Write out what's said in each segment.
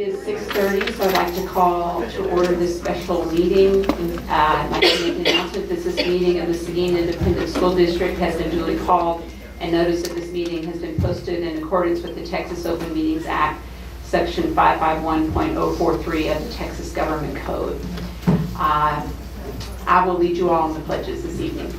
is 6:30, so I'd like to call to order this special meeting. I'd like to make an announcement that this meeting of the Seguin Independent School District has been duly called, and notice of this meeting has been posted in accordance with the Texas Open Meetings Act, Section 551.043 of the Texas Government Code. I will lead you all in the pledges this evening.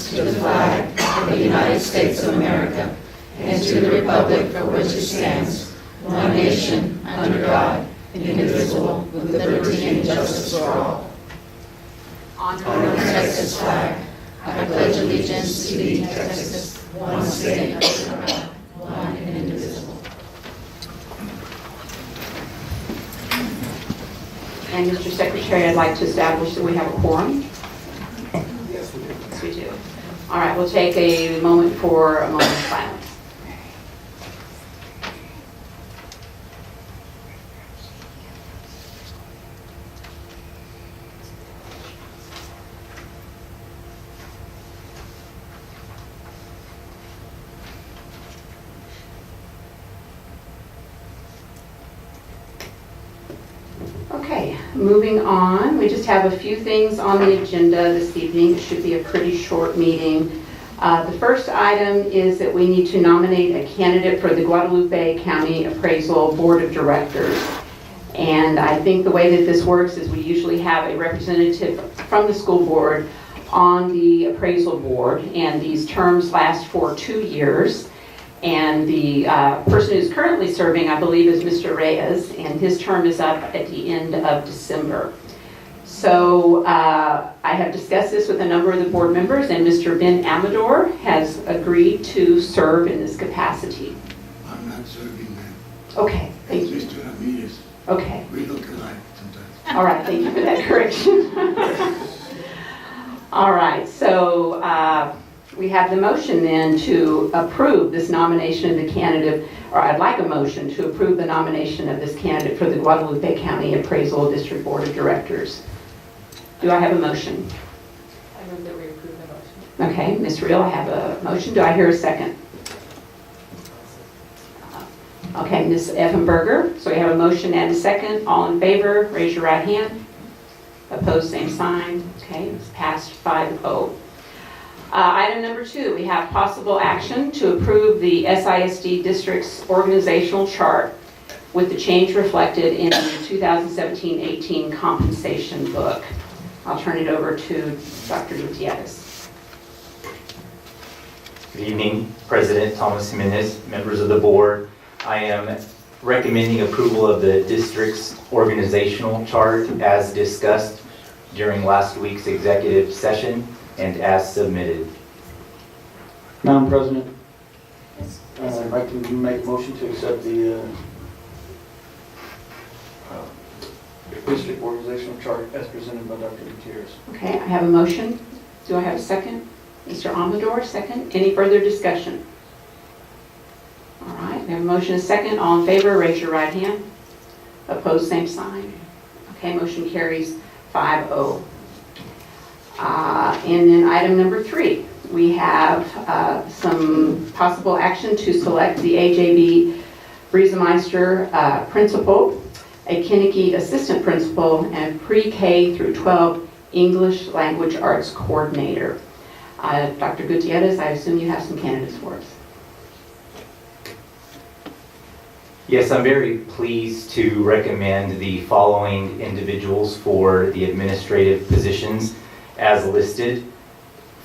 To the flag of the United States of America and to the republic for which it stands, one nation, under God, indivisible, with liberty and justice for all. On the Texas flag, I pledge allegiance to thee, Texas, one state under God, one and indivisible. And Mr. Secretary, I'd like to establish that we have a quorum. Yes, we do. Yes, we do. All right, we'll take a moment for a moment of silence. Okay, moving on. We just have a few things on the agenda this evening. It should be a pretty short meeting. The first item is that we need to nominate a candidate for the Guadalupe County Appraisal Board of Directors. And I think the way that this works is we usually have a representative from the school board on the appraisal board, and these terms last for 2 years. And the person who's currently serving, I believe, is Mr. Reyes, and his term is up at the end of December. So I have discussed this with a number of the board members, and Mr. Ben Amador has agreed to serve in this capacity. I'm not serving that. Okay, thank you. Mr. Ramirez. Okay. We look alike sometimes. All right, thank you for that correction. All right, so we have the motion then to approve this nomination of the candidate, or I'd like a motion to approve the nomination of this candidate for the Guadalupe County Appraisal District Board of Directors. Do I have a motion? I move that we approve the motion. Okay, Ms. Reel, I have a motion. Do I hear a second? Okay, Ms. Effenberger. So we have a motion and a second. All in favor, raise your right hand. Opposed, same sign. Okay, it's passed 5-0. Item number 2, we have possible action to approve the SISD district's organizational chart with the change reflected in the 2017-18 compensation book. I'll turn it over to Dr. Gutierrez. Good evening, President Thomas Jimenez, members of the board. I am recommending approval of the district's organizational chart as discussed during last week's executive session and as submitted. Madam President, I'd like to make a motion to accept the district organizational chart as presented by Dr. Gutierrez. Okay, I have a motion. Do I have a second? Mr. Amador, second. Any further discussion? All right, we have a motion and a second. All in favor, raise your right hand. Opposed, same sign. Okay, motion carries 5-0. And then item number 3, we have some possible action to select the AJB Briesemeister principal, a Kinnicky assistant principal, and pre-K through 12 English language arts coordinator. Dr. Gutierrez, I assume you have some candidates for us. Yes, I'm very pleased to recommend the following individuals for the administrative positions as listed.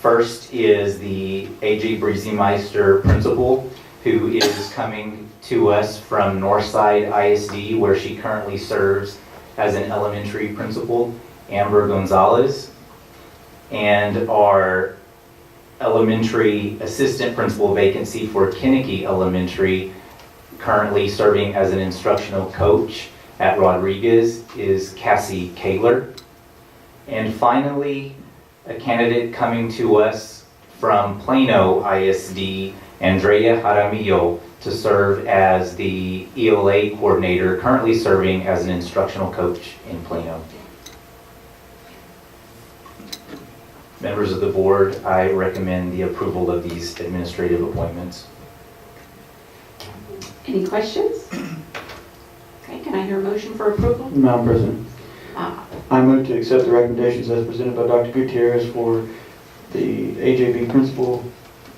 First is the A.J. Briesemeister principal, who is coming to us from Northside ISD, where she currently serves as an elementary principal, Amber Gonzalez. And our elementary assistant principal vacancy for Kinnicky Elementary, currently serving as an instructional coach at Rodriguez, is Cassie Kaler. And finally, a candidate coming to us from Plano ISD, Andrea Jaramillo, to serve as the ELA coordinator, currently serving as an instructional coach in Plano. Members of the board, I recommend the approval of these administrative appointments. Any questions? Okay, can I hear a motion for approval? Madam President, Uh, I move to accept the recommendations as presented by Dr. Gutierrez for the AJB principal,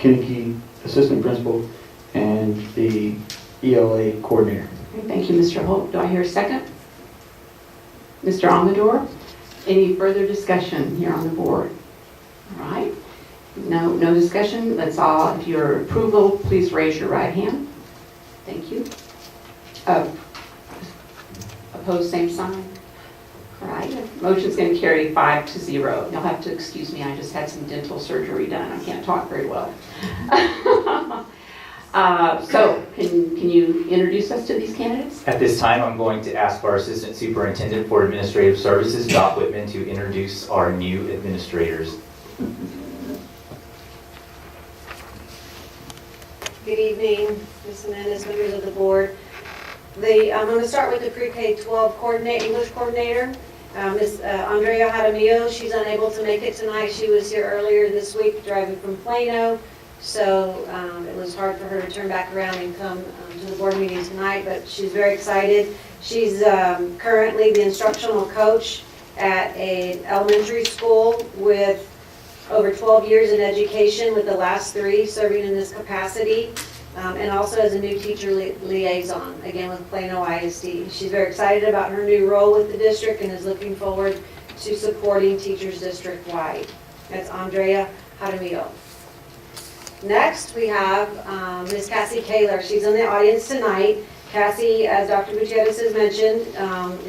Kinnicky assistant principal, and the ELA coordinator. Thank you, Mr. Holt. Do I hear a second? Mr. Amador? Any further discussion here on the board? All right. No discussion. Let's all, if your approval, please raise your right hand. Thank you. Opposed, same sign. All right. Motion's going to carry 5-0. You'll have to excuse me. I just had some dental surgery done. I can't talk very well. So, can you introduce us to these candidates? At this time, I'm going to ask our Assistant Superintendent for Administrative Services, Dot Whitman, to introduce our new administrators. Good evening, Ms. Menendez, members of the board. I'm going to start with the pre-K-12 English coordinator, Ms. Andrea Jaramillo. She's unable to make it tonight. She was here earlier this week driving from Plano, so it was hard for her to turn back around and come to the board meeting tonight, but she's very excited. She's currently the instructional coach at an elementary school with over 12 years in education, with the last 3 serving in this capacity, and also as a new teacher liaison, again with Plano ISD. She's very excited about her new role with the district and is looking forward to supporting teachers district-wide. That's Andrea Jaramillo. Next, we have Ms. Cassie Kaler. She's in the audience tonight. Cassie, as Dr. Gutierrez has mentioned,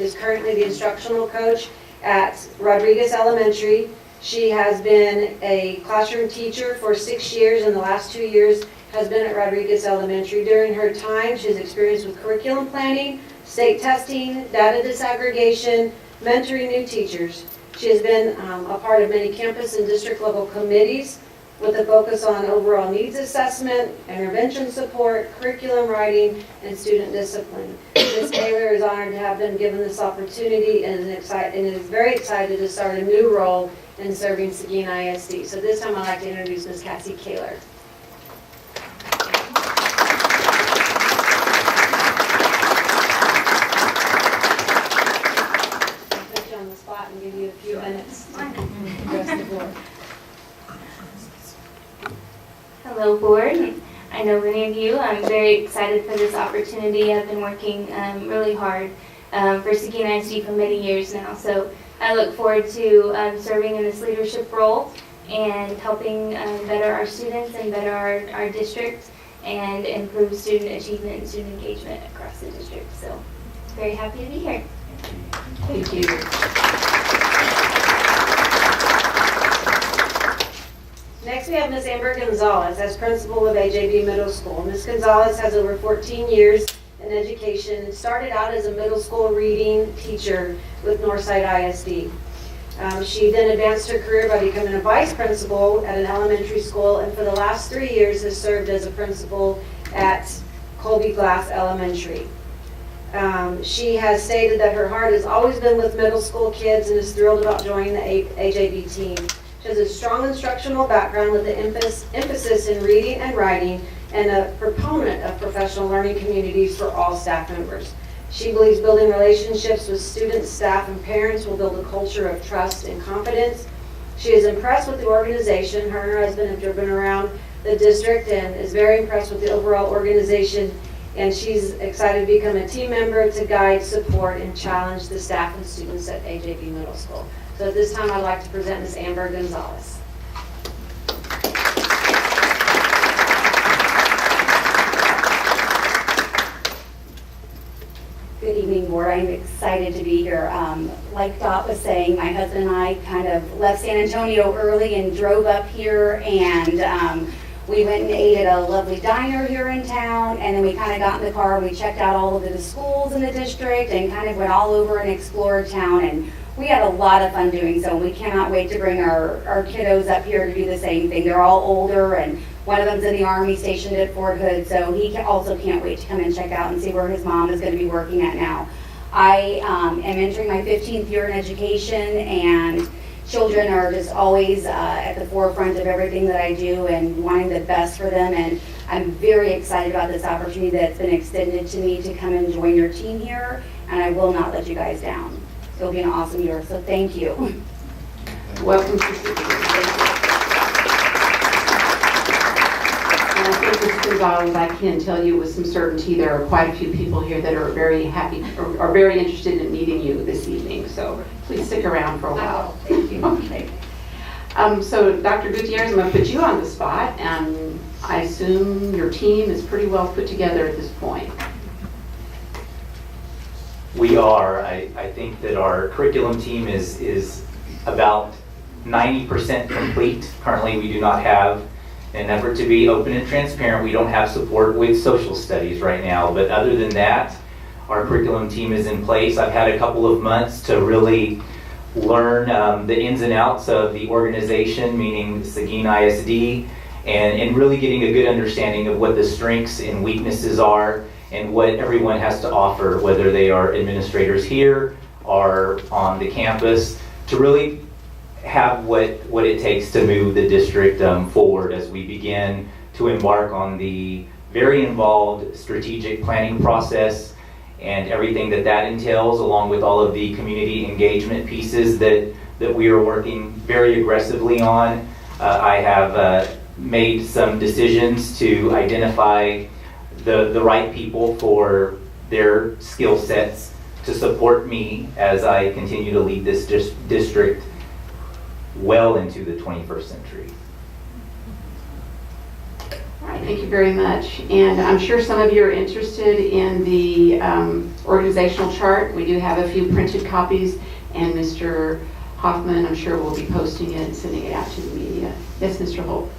is currently the instructional coach at Rodriguez Elementary. She has been a classroom teacher for 6 years, and the last 2 years has been at Rodriguez Elementary. During her time, she has experience with curriculum planning, state testing, data disaggregation, mentoring new teachers. She has been a part of many campus and district level committees with a focus on overall needs assessment, intervention support, curriculum writing, and student discipline. Ms. Taylor is honored to have been given this opportunity and is very excited to start a new role in serving Seguin ISD. So this time I'd like to introduce Ms. Cassie Kaler. I'll put you on the spot and give you a few minutes to address the board. Hello, board. I know many of you. I'm very excited for this opportunity. I've been working really hard for Seguin ISD for many years now, so I look forward to serving in this leadership role and helping better our students and better our district and improve student achievement and student engagement across the district. So, very happy to be here. Thank you. Next, we have Ms. Amber Gonzalez as principal of AJB Middle School. Ms. Gonzalez has over 14 years in education and started out as a middle school reading teacher with Northside ISD. She then advanced her career by becoming a vice principal at an elementary school, and for the last 3 years has served as a principal at Colby Glass Elementary. She has stated that her heart has always been with middle school kids and is thrilled about joining the AJB team. She has a strong instructional background with an emphasis in reading and writing, and a proponent of professional learning communities for all staff members. She believes building relationships with students, staff, and parents will build a culture of trust and confidence. She is impressed with the organization. Her and her husband have driven around the district and is very impressed with the overall organization, and she's excited to become a team member to guide, support, and challenge the staff and students at AJB Middle School. So at this time, I'd like to present Ms. Amber Gonzalez. Good evening, board. I'm excited to be here. Like Dot was saying, my husband and I kind of left San Antonio early and drove up here, and we went and ate at a lovely diner here in town, and then we kind of got in the car and we checked out all of the schools in the district and kind of went all over and explored town, and we had a lot of fun doing so. We cannot wait to bring our kiddos up here to do the same thing. They're all older, and one of them's in the Army stationed at Fort Hood, so he also can't wait to come and check out and see where his mom is going to be working at now. I am entering my 15th year in education, and children are just always at the forefront of everything that I do and wanting the best for them. And I'm very excited about this opportunity that's been extended to me to come and join your team here. And I will not let you guys down. It'll be an awesome year. So thank you. Welcome to Seguin. And I think Ms. Gonzalez, I can tell you with some certainty, there are quite a few people here that are very happy, or are very interested in meeting you this evening. So please stick around for a while. Thank you. Okay. So Dr. Gutierrez, I'm going to put you on the spot, and I assume your team is pretty well put together at this point. We are. I think that our curriculum team is about 90% complete. Currently, we do not have, in an effort to be open and transparent, we don't have support with social studies right now. But other than that, our curriculum team is in place. I've had a couple of months to really learn the ins and outs of the organization, meaning Seguin ISD, and really getting a good understanding of what the strengths and weaknesses are and what everyone has to offer, whether they are administrators here or on the campus, to really have what it takes to move the district forward as we begin to embark on the very involved strategic planning process and everything that entails, along with all of the community engagement pieces that we are working very aggressively on. I have made some decisions to identify the right people for their skill sets to support me as I continue to lead this district well into the 21st century. All right, thank you very much. And I'm sure some of you are interested in the organizational chart. We do have a few printed copies, and Mr. Hoffman, I'm sure, will be posting it and sending it out to the media. Yes, Mr. Holt.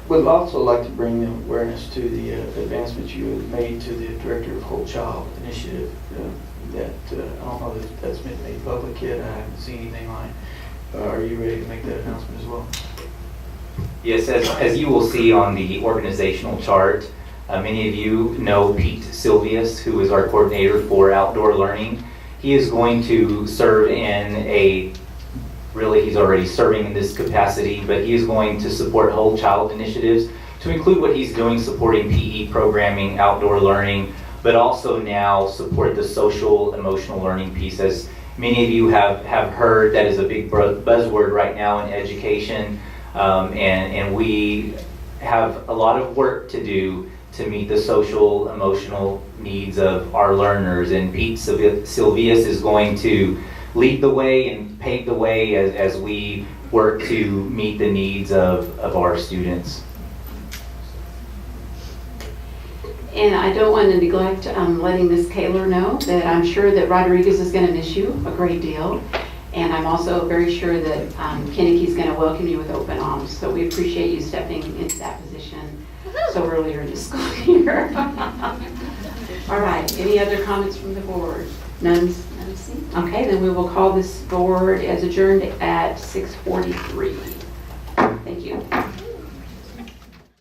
Would also like to bring awareness to the advancements you have made to the Director of Whole Child Initiative. That I don't know if that's been made public yet. I haven't seen anything on it. Are you ready to make that announcement as well? Yes, as you will see on the organizational chart, many of you know Pete Silvius, who is our coordinator for outdoor learning. He is going to serve in he's already serving in this capacity, but he is going to support whole child initiatives to include what he's doing supporting PE programming, outdoor learning, but also now support the social emotional learning piece. As many of you have heard, that is a big buzzword right now in education, and we have a lot of work to do to meet the social emotional needs of our learners, and Pete Silvius is going to lead the way and pave the way as we work to meet the needs of our students. And I don't want to neglect letting Ms. Kaler know that I'm sure that Rodriguez is going to miss you a great deal. And I'm also very sure that Kinnicky is going to welcome you with open arms. So we appreciate you stepping into that position so earlier in the school year. All right, any other comments from the board? None? Okay, then we will call this board as adjourned at 6:43. Thank you.